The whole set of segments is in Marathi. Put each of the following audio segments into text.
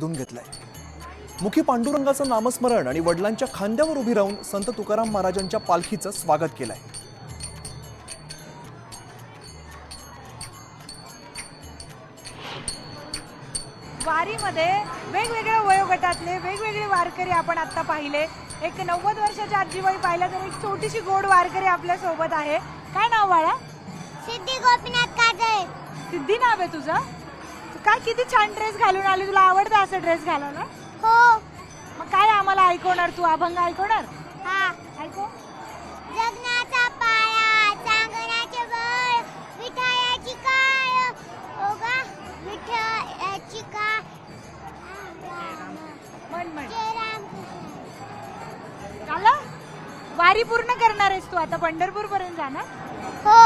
वेधून घेतलाय। मुखी पांडुरंगाचं नामस्मरण आणि वडिलांच्या खांद्यावर उभी राहून संत तुकाराम महाराजांच्या पालखीचं स्वागत केलंय। वारीमध्ये वेगवेगळ्या वयोगटातले वेगवेगळे वारकरी आपण आता पाहिले। एक 90 वर्षाच्या आजीबाई पाहिलं तर एक छोटीशी गोड वारकरी आपल्या सोबत आहे। काय नाव बाळा? सिद्धी गोपीनाथ काजळे। सिद्धी नाव आहे तुझं? काय किती छान ड्रेस घालून आली, तुला आवडतं असं ड्रेस घालायला? हो। मग काय आम्हाला ऐकवणार तू? अभंग ऐकवणार? हा। ऐकव। जगण्याचा पाया चांगण्याचे बळ विठ्ठलाची काय ओगा विठ्ठलाची काय मन मन जय राम झालं? वारी पूर्ण करणार आहेस तू आता? पंढरपूर पर्यंत जाणार? हो।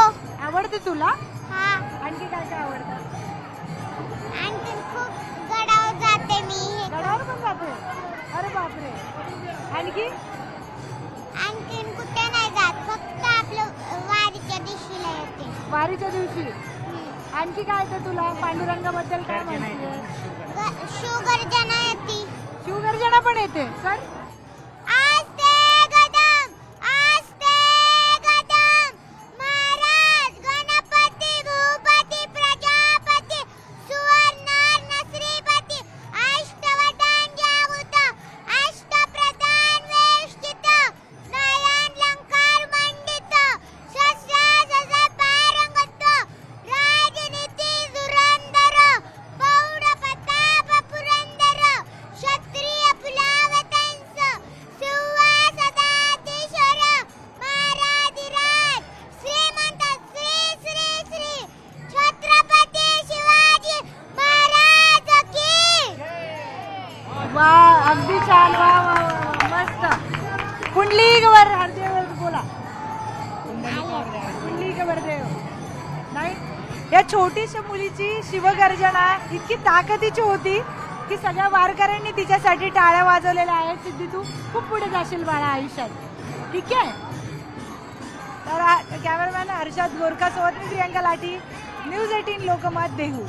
आवडते तुला? हा। आणखी काय काय आवडतं? आणखी खूप गडावर जाते मी। गडावर पण जाते? अरे बापरे। आणखी आणखीन कुठे नाही जात, फक्त आपलं वारीच्या दिवशीला येते। वारीच्या दिवशी? आणखी काय येतं तुला? पांडुरंगाबद्दल काय माहिती आहे? शिवगर्जना येते। शिवगर्जना पण येते? कर। आस्ते गदम महाराज गणपती भूपती प्रजापती सुवर्णर्न श्रीपती अष्टवधान जागृत अष्टप्रधान वेष्टित नयन लंकार मंडित शस्त्र पारंगत राजनीती धुरंधर पौढ प्रताप पुरंदर क्षत्रिय फुलावतंस सुवासदाधीश्वर महाराधिराज श्रीमंत श्री श्री श्री छत्रपती शिवाजी महाराज की। वा, अगदी छान। वा वा वा, मस्त। पुंडलिकवर हरदेव बोला। पुंडलिकवर देव नाही। या छोटीशा मुलीची शिवगर्जना इतकी ताकदीची होती की सगळ्या वारकऱ्यांनी तिच्यासाठी टाळ्या वाजवलेल्या आहेत। सिद्धी, तू खूप पुढे जाशील बाळा आयुष्यात, ठीक आहे? तर कॅमेरामॅन हर्षद गोरखा सोबत मी प्रियंका लाठी, न्यूज 18 लोकमत देहू।